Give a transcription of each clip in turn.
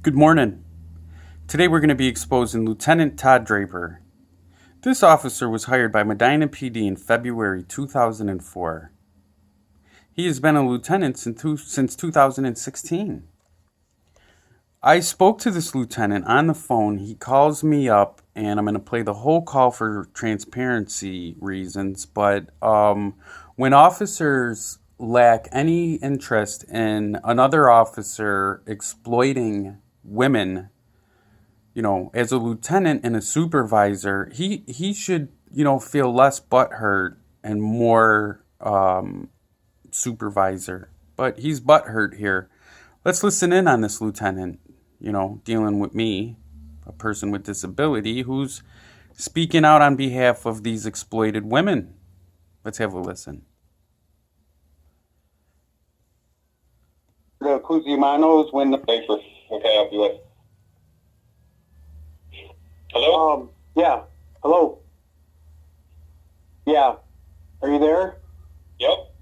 Good morning. Today we're going to be exposing Lieutenant Todd Draper. This officer was hired by Medina PD in February 2004. He has been a lieutenant since 2016. I spoke to this lieutenant on the phone. He calls me up, and I'm going to play the whole call for transparency reasons. But when officers lack any interest in another officer exploiting women, as a lieutenant and a supervisor, he should, feel less butthurt and more supervisor. But he's butthurt here. Let's listen in on this lieutenant, dealing with me, a person with disability, who's speaking out on behalf of these exploited women. Let's have a listen. The Cusimanos win the paper. Okay, I'll do it. Hello? Yeah. Hello? Yeah. Are you there? Yep.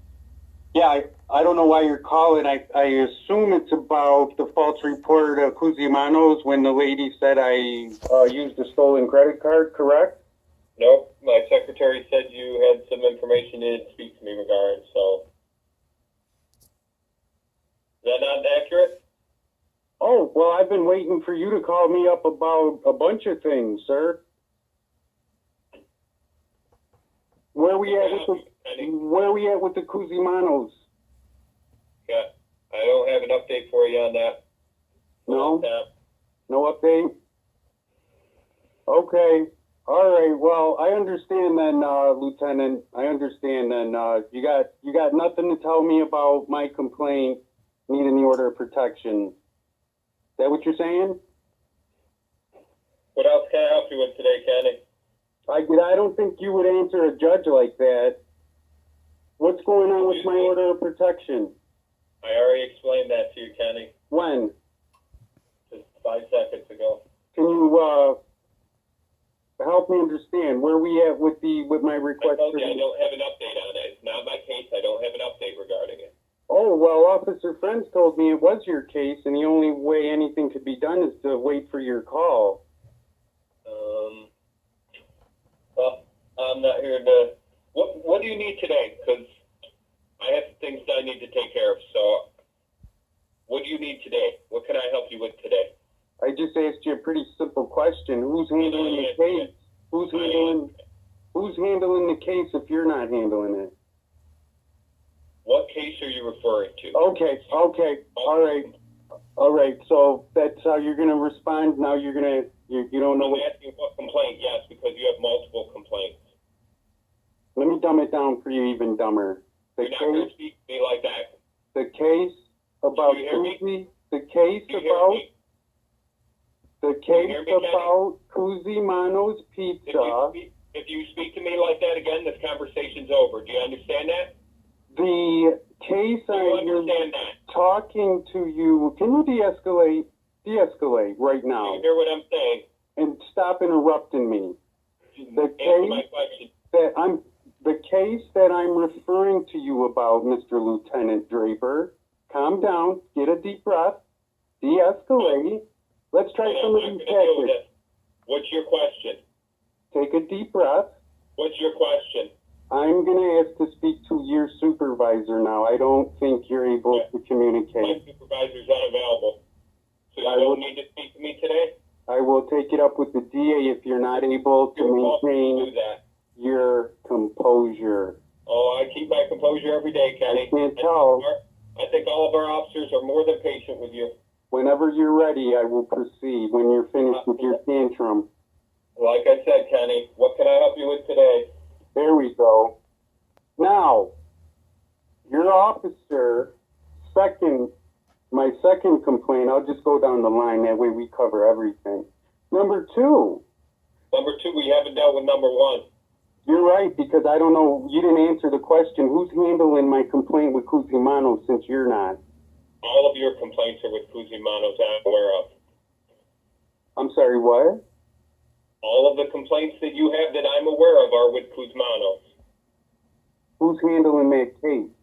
Yeah, I don't know why you're calling. I assume it's about the false report of Cusimanos when the lady said I used a stolen credit card, correct? Nope. My secretary said you had some information you didn't speak to me regarding, so. Is that not accurate? Oh, well, I've been waiting for you to call me up about a bunch of things, sir. Where we at with the Cusimanos? Yeah. I don't have an update for you on that. No? No update? Okay. All right. Well, I understand then, Lieutenant. I understand then. You got nothing to tell me about my complaint needing the order of protection. Is that what you're saying? What else can I help you with today, Kenny? I don't think you would answer a judge like that. What's going on with my order of protection? I already explained that to you, Kenny. When? Just 5 seconds ago. Can you help me understand where we at with my request? I don't have an update on it. It's not my case. I don't have an update regarding it. Oh, well, Officer Friends told me it was your case, and the only way anything could be done is to wait for your call. Well, I'm not here to... What do you need today? Because I have things that I need to take care of, so... What do you need today? What can I help you with today? I just asked you a pretty simple question. Who's handling the case? Who's handling the case if you're not handling it? What case are you referring to? Okay, all right. So that's how you're going to respond. Now you don't know I'm asking what complaint, yes, because you have multiple complaints. Let me dumb it down for you even dumber. You're not going to speak to me like that. The case about Cusimano's Pizza. If you speak to me like that again, this conversation's over. Do you understand that? The case I was talking to you, can you de-escalate? De-escalate right now. You hear what I'm saying? And stop interrupting me. The case that I'm referring to you about, Mr. Lieutenant Draper, calm down, get a deep breath, de-escalate. Let's try some of these tactics. What's your question? Take a deep breath. What's your question? I'm going to ask to speak to your supervisor now. I don't think you're able to communicate. My supervisor's unavailable. So you don't need to speak to me today? I will take it up with the DA if you're not able to maintain your composure. Oh, I keep my composure every day, Kenny. I can't tell. I think all of our officers are more than patient with you. Whenever you're ready, I will proceed when you're finished with your tantrum. Like I said, Kenny, what can I help you with today? There we go. Now, your officer, my second complaint, I'll just go down the line, that way we cover everything. Number two, we haven't dealt with number one. You're right, because I don't know, you didn't answer the question. Who's handling my complaint with Cusimano since you're not? All of your complaints are with Cusimano's I'm aware of. I'm sorry, what? All of the complaints that you have that I'm aware of are with Cusimano's. Who's handling that case?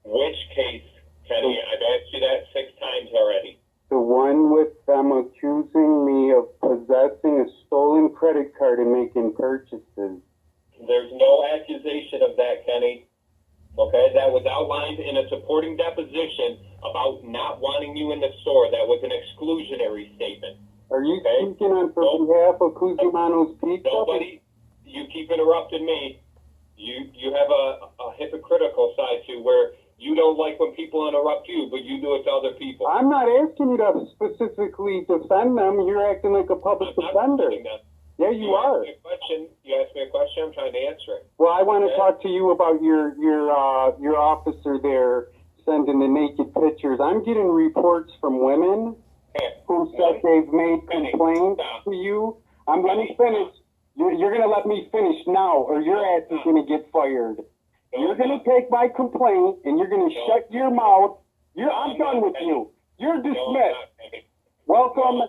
Which case, Kenny? I've asked you that 6 times already. The one with purchases. There's no accusation of that, Kenny. Okay, that was outlined in a supporting deposition about not wanting you in the store. That was an exclusionary statement. Are you Okay. speaking on behalf of Cusimano's Pizza? Nobody, you keep interrupting me. You have a hypocritical side to where you don't like when people interrupt you, but you do it to other people. I'm not asking you to specifically defend them. You're acting like a public I'm not defender. defending them. Yeah, you are. You asked me a question. I'm trying to answer it. Well, I want to Okay. talk to you about your officer there sending the naked pictures. I'm getting reports from women who said they've made complaints to you. Let me finish. You're going to let me finish now, or your ass is going to get fired. You're going to take my complaint, and you're going to shut your mouth. I'm done with you. You're dismissed. Welcome.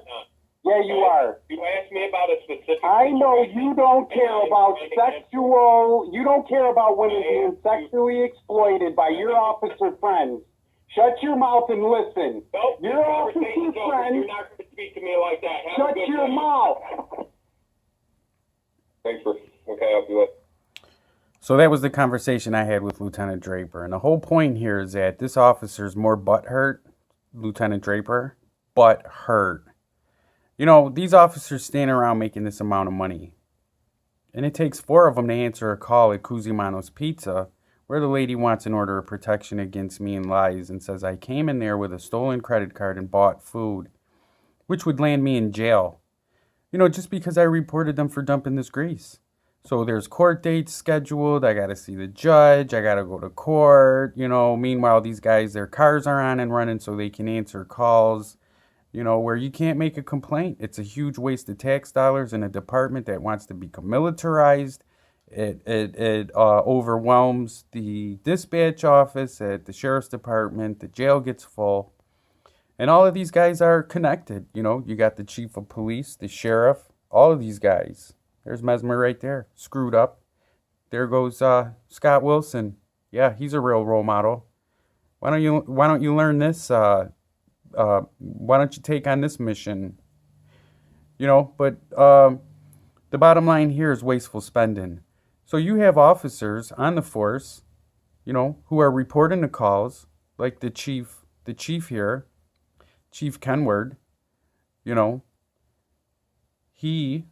Yeah, you are. You asked me about a specific. I know you don't care about you don't care about women being sexually exploited by your officer friends. Shut your mouth and listen. Nope, Your this officer conversation's over. friends, You're not going to speak to me like that. Have a shut good your day. mouth. Thanks for. What can I help you with? So that was the conversation I had with Lieutenant Draper. And the whole point here is that this officer's more butthurt, Lieutenant Draper, butthurt. You know, these officers stand around making this amount of money. And it takes 4 of them to answer a call at Cusimano's Pizza where the lady wants an order of protection against me and lies and says I came in there with a stolen credit card and bought food, which would land me in jail. You know, just because I reported them for dumping this grease. So there's court dates scheduled. I got to see the judge. I got to go to court. You know, meanwhile, these guys, their cars are on and running so they can answer calls. You know, where you can't make a complaint. It's a huge waste of tax dollars in a department that wants to become militarized. It overwhelms the dispatch office at the sheriff's department. The jail gets full. And all of these guys are connected. You know, you got the chief of police, the sheriff, all of these guys. There's Mesmer right there, screwed up. There goes Scott Wilson. Yeah, he's a real role model. Why don't you learn this? Why don't you take on this mission? You know, but the bottom line here is wasteful spending. So you have officers on the force, you know, who are reporting the calls, like the chief here, Chief Kenward, you know, he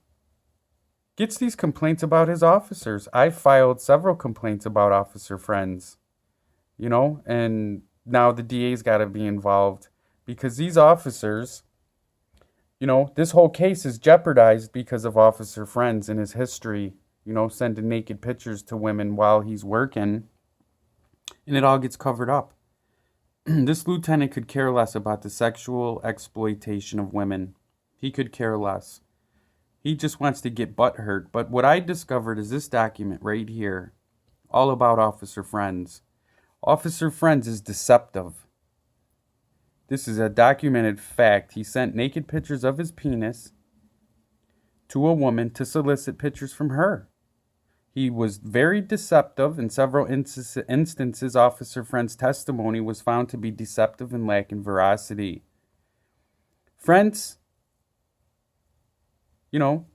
gets these complaints about his officers. I filed several complaints about officer friends, you know, and now the DA's got to be involved because these officers, you know, this whole case is jeopardized because of officer friends and his history, you know, sending naked pictures to women while he's working, and it all gets covered up. This lieutenant could care less about the sexual exploitation of women. He could care less. He just wants to get butthurt. But what I discovered is this document right here, all about Officer Friends. Officer Friends is deceptive. This is a documented fact. He sent naked pictures of his penis to a woman to solicit pictures from her. He was very deceptive. In several instances, Officer Friend's testimony was found to be deceptive and lacking veracity. Friends, you know,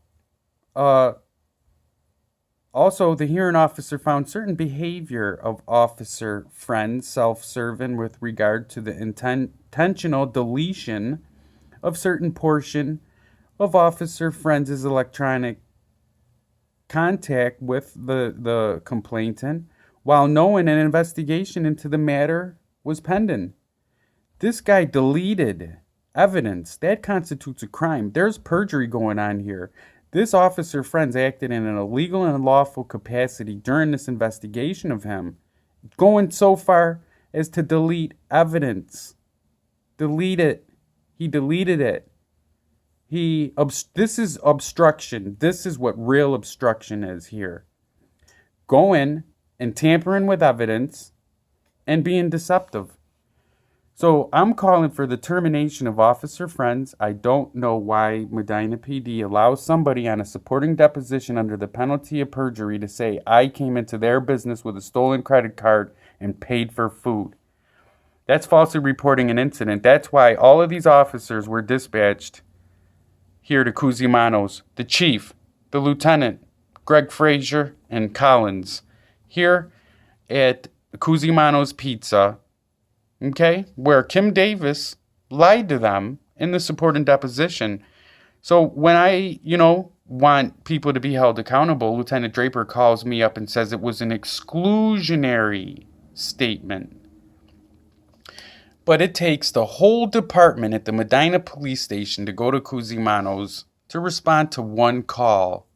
also the hearing officer found certain behavior of Officer Friend's self-serving with regard to the intentional deletion of certain portion of Officer Friend's electronic contact with the complainant while knowing an investigation into the matter was pending. This guy deleted evidence. That constitutes a crime. There's perjury going on here. This Officer Friends acted in an illegal and unlawful capacity during this investigation of him, going so far as to delete evidence. Delete it. He deleted it. This is obstruction. This is what real obstruction is here. Going and tampering with evidence and being deceptive. So I'm calling for the termination of Officer Friends. I don't know why Medina PD allows somebody on a supporting deposition under the penalty of perjury to say, I came into their business with a stolen credit card and paid for food. That's falsely reporting an incident. That's why all of these officers were dispatched here to Cusimano's, the chief, the lieutenant, Greg Frazier and Collins here at Cusimano's Pizza, okay, where Kim Davis lied to them in the support and deposition. So when I, want people to be held accountable, Lieutenant Draper calls me up and says it was an exclusionary statement. But it takes the whole department at the Medina police station to go to Cusimano's to respond to one call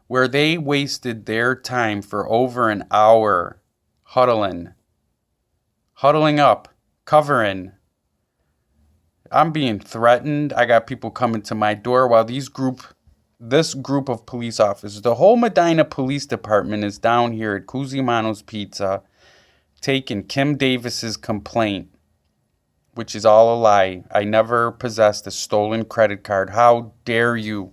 where they wasted their time for over an hour huddling up, covering. I'm being threatened. I got people coming to my door while this group of police officers, the whole Medina Police Department is down here at Cusimano's Pizza taking Kim Davis's complaint, which is all a lie. I never possessed a stolen credit card. How dare you?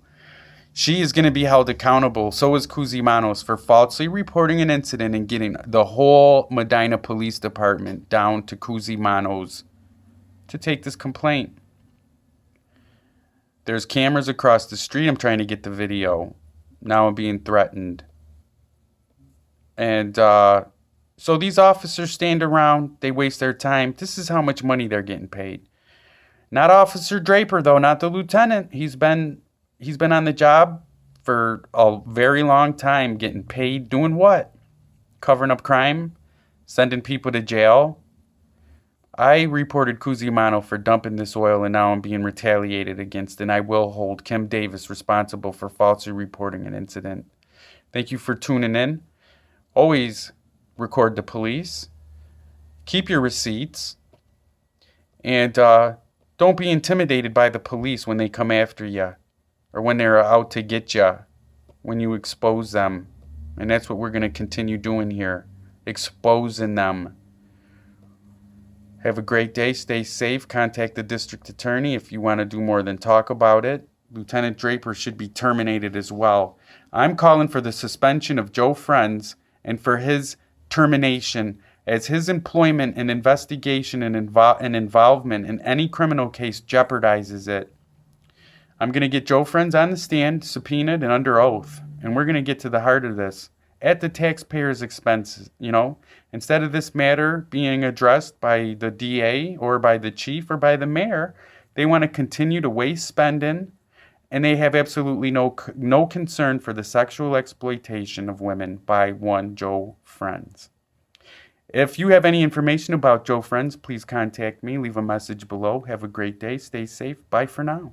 She is going to be held accountable. So is Cusimano's for falsely reporting an incident and getting the whole Medina Police Department down to Cusimano's to take this complaint. There's cameras across the street. I'm trying to get the video. Now I'm being threatened. And so these officers stand around. They waste their time. This is how much money they're getting paid. Not Officer Draper, though. Not the lieutenant. He's been on the job for a very long time, getting paid. Doing what? Covering up crime? Sending people to jail? I reported Cusimano for dumping this oil, and now I'm being retaliated against, and I will hold Kim Davis responsible for falsely reporting an incident. Thank you for tuning in. Always record the police. Keep your receipts. And don't be intimidated by the police when they come after you or when they're out to get you, when you expose them. And that's what we're going to continue doing here, exposing them. Have a great day. Stay safe. Contact the district attorney if you want to do more than talk about it. Lieutenant Draper should be terminated as well. I'm calling for the suspension of Joe Friends and for his termination, as his employment and investigation and involvement in any criminal case jeopardizes it. I'm going to get Joe Friends on the stand, subpoenaed and under oath, and we're going to get to the heart of this at the taxpayers' expense. Instead of this matter being addressed by the DA or by the chief or by the mayor, they want to continue to waste spending, and they have absolutely no concern for the sexual exploitation of women by one Joe Friends. If you have any information about Joe Friends, please contact me. Leave a message below. Have a great day. Stay safe. Bye for now.